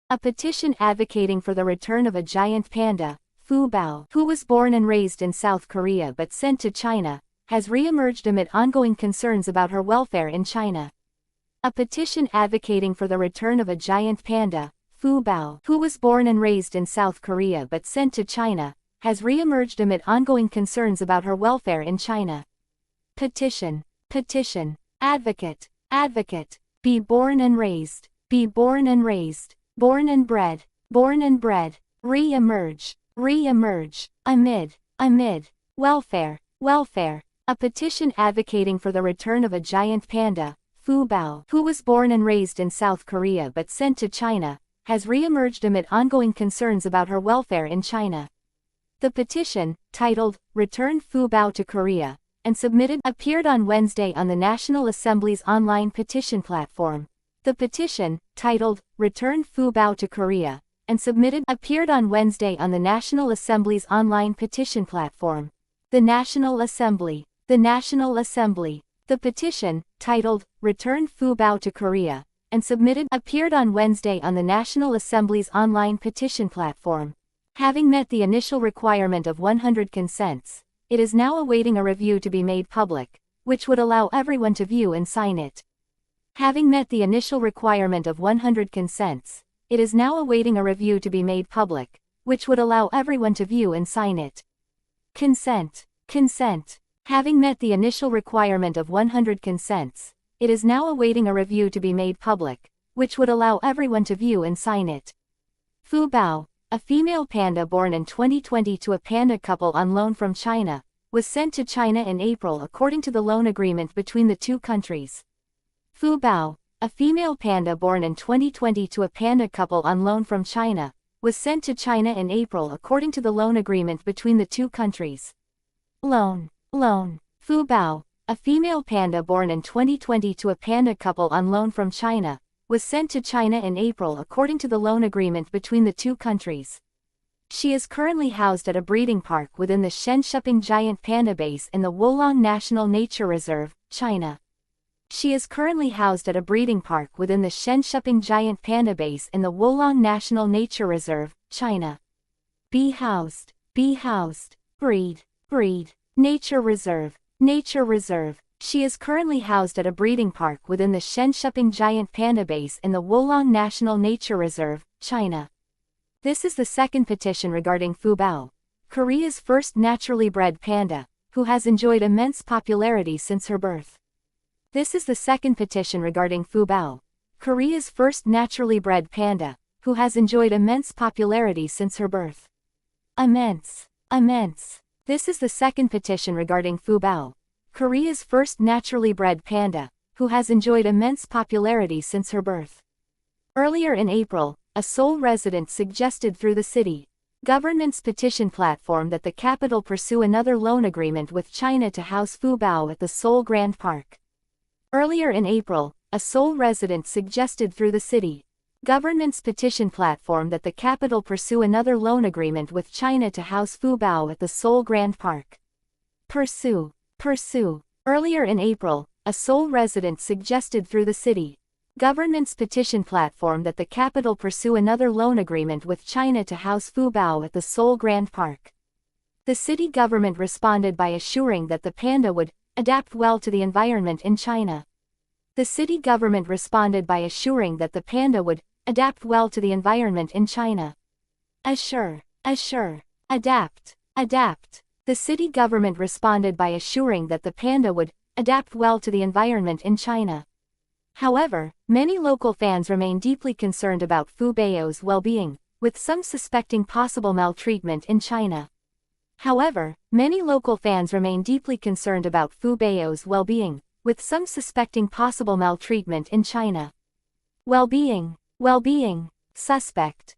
A petition advocating for the return of a giant panda, Pubao, who was born and raised in South Korea but sent to China, has re-emerged amid ongoing concerns about her welfare in China. A petition advocating for the return of a giant panda, Pubao, who was born and raised in South Korea but sent to China, has re-emerged amid ongoing concerns about her welfare in China. Petition. Advocate. Be born and raised. Born and bred. Re-emerge. Amid. Welfare. A petition advocating for the return of a giant panda, Pubao, who was born and raised in South Korea but sent to China, has re-emerged amid ongoing concerns about her welfare in China. The petition, titled, Return Pubao to Korea, and submitted, appeared on Wednesday on the National Assembly's online petition platform. The petition, titled, Return Pubao to Korea, and submitted, appeared on Wednesday on the National Assembly's online petition platform. The National Assembly. The petition, titled, Return Pubao to Korea, and submitted, appeared on Wednesday on the National Assembly's online petition platform. Having met the initial requirement of 100 consents, it is now awaiting a review to be made public, which would allow everyone to view and sign it. Having met the initial requirement of 100 consents, it is now awaiting a review to be made public, which would allow everyone to view and sign it. Consent. Having met the initial requirement of 100 consents, it is now awaiting a review to be made public, which would allow everyone to view and sign it. Pubao, a female panda born in 2020 to a panda couple on loan from China, was sent to China in April according to the loan agreement between the two countries. Pubao, a female panda born in 2020 to a panda couple on loan from China, was sent to China in April according to the loan agreement between the two countries. Loan. Pubao, a female panda born in 2020 to a panda couple on loan from China, was sent to China in April according to the loan agreement between the two countries. She is currently housed at a breeding park within the Shenshuping giant panda base in the Wolong National Nature Reserve, China. She is currently housed at a breeding park within the Shenshuping giant panda base in the Wolong National Nature Reserve, China. Be housed. Breed. Nature Reserve. She is currently housed at a breeding park within the Shenshuping giant panda base in the Wolong National Nature Reserve, China. This is the second petition regarding Pubao, Korea's first naturally bred panda, who has enjoyed immense popularity since her birth. This is the second petition regarding Pubao, Korea's first naturally bred panda, who has enjoyed immense popularity since her birth. Immense. This is the second petition regarding Pubao, Korea's first naturally bred panda, who has enjoyed immense popularity since her birth. Earlier in April, a Seoul resident suggested through the city government's petition platform that the capital pursue another loan agreement with China to house Pubao at the Seoul Grand Park. Earlier in April, a Seoul resident suggested through the city government's petition platform that the capital pursue another loan agreement with China to house Pubao at the Seoul Grand Park. Pursue. Earlier in April, a Seoul resident suggested through the city government's petition platform that the capital pursue another loan agreement with China to house Pubao at the Seoul Grand Park. The city government responded by assuring that the panda would adapt well to the environment in China. The city government responded by assuring that the panda would adapt well to the environment in China. Assure. Adapt. The city government responded by assuring that the panda would adapt well to the environment in China. However, many local fans remain deeply concerned about Pubao's well-being, with some suspecting possible maltreatment in China. Well-being, suspect,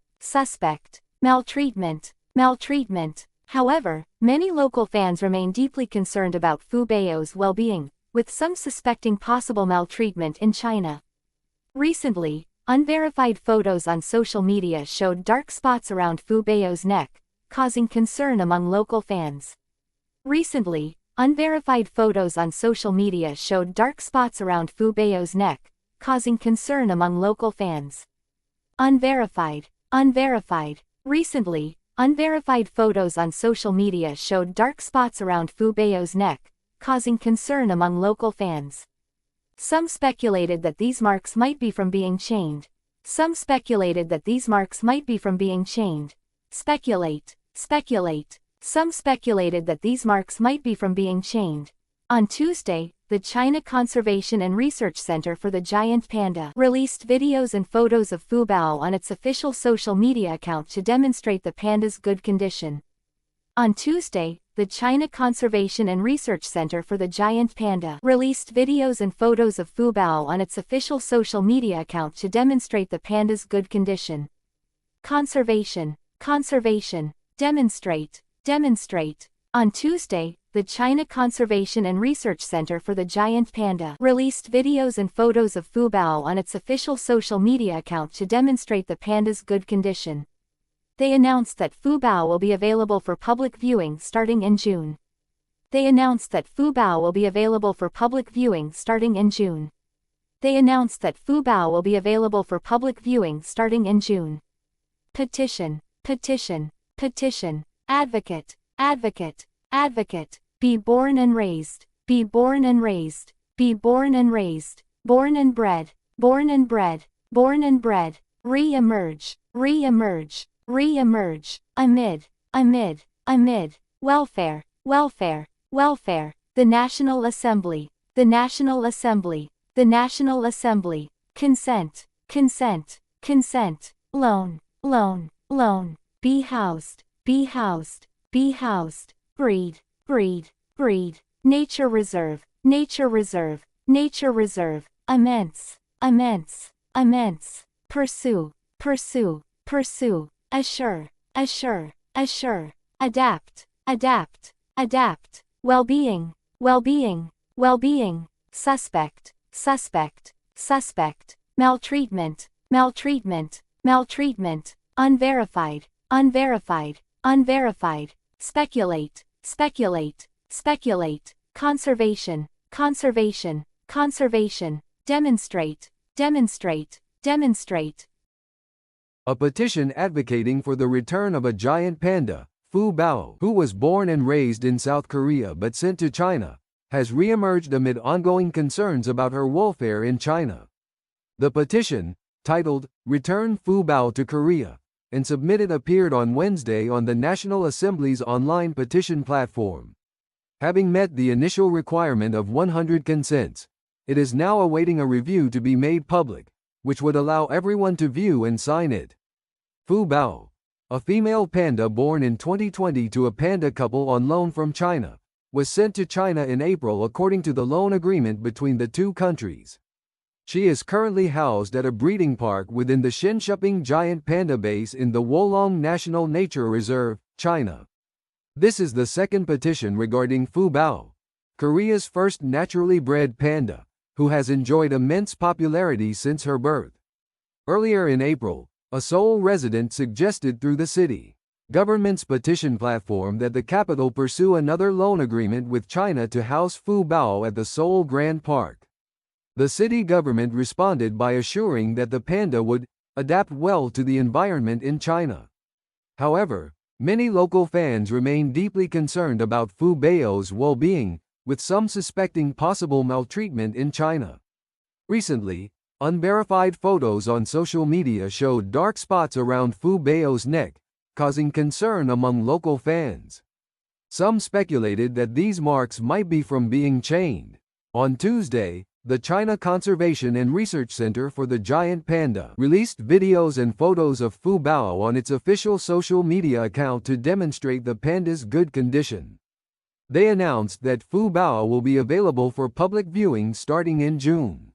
maltreatment. However, many local fans remain deeply concerned about Pubao's well-being, with some suspecting possible maltreatment in China. Recently, unverified photos on social media showed dark spots around Pubao's neck, causing concern among local fans. While Unverified. Unverified. Recently, unverified photos on social media showed dark spots around 푸바오's neck, causing concern among local fans. Some speculated that these marks might be from being chained. Some speculated that these marks might be from being chained. Speculate. Speculate. Some speculated that these marks might be from being chained. On Tuesday, the China Conservation and Research Center for the Giant Panda released videos and photos of Pubao on its official social media account to demonstrate the panda's good condition. On Tuesday, the China Conservation and Research Center for the Giant Panda released videos and photos of Pubao on its official social media account to demonstrate the panda's good condition. Conservation. Conservation. Demonstrate. Demonstrate. On Tuesday, the China Conservation and Research Center for the Giant Panda released videos and photos of Pubao on its official social media account to demonstrate the panda's good condition. They announced that Pubao will be available for public viewing starting in June. They announced that Pubao will be available for public viewing starting in June. They announced that Pubao will be available for public viewing starting in June. Petition. Petition. Petition. Advocate. Advocate. Advocate. Be born and raised. Be born and raised. Be born and raised. Born and bred. Born and bred. Born and bred. Re-emerge. Re-emerge. Re-emerge. Amid. Amid. Amid. Welfare. Welfare. Welfare. The National Assembly. The National Assembly. The National Assembly. Consent. Consent. Consent. Loan. Loan. Loan. Be housed. Be housed. Be housed. Breed. Breed. Breed. Nature reserve. Nature reserve. Nature reserve. Immense. Immense. Immense. Pursue. Pursue. Pursue. Assure. Assure. Assure. Adapt. Adapt. Adapt. Well-being. Well-being. Well-being. Suspect. Suspect. Suspect. Maltreatment. Maltreatment. Maltreatment. Unverified. Unverified. Unverified. Speculate. Speculate. Speculate. Conservation. Conservation. Conservation. Demonstrate. Demonstrate. Demonstrate. A petition advocating for the return of a giant panda, Pubao, who was born and raised in South Korea but sent to China, has re-emerged amid ongoing concerns about her welfare in China. The petition, titled, Return Pubao to Korea, and submitted appeared on Wednesday on the National Assembly's online petition platform. Having met the initial requirement of 100 consents, it is now awaiting a review to be made public, which would allow everyone to view and sign it. Pubao, a female panda born in 2020 to a panda couple on loan from China, was sent to China in April according to the loan agreement between the two countries. She is currently housed at a breeding park within the Shenshuping giant panda base in the Wolong National Nature Reserve, China. This is the second petition regarding Pubao, Korea's first naturally bred panda, who has enjoyed immense popularity since her birth. Earlier in April, a Seoul resident suggested through the city government's petition platform that the capital pursue another loan agreement with China to house Pubao at the Seoul Grand Park. The city government responded by assuring that the panda would adapt well to the environment in China. However, many local fans remain deeply concerned about Pubao's well-being, with some suspecting possible maltreatment in China. Recently, unverified photos on social media showed dark spots around Pubao's neck, causing concern among local fans. Some speculated that these marks might be from being chained. On Tuesday, the China Conservation and Research Center for the Giant Panda released videos and photos of Pubao on its official social media account to demonstrate the panda's good condition. They announced that Pubao will be available for public viewing starting in June.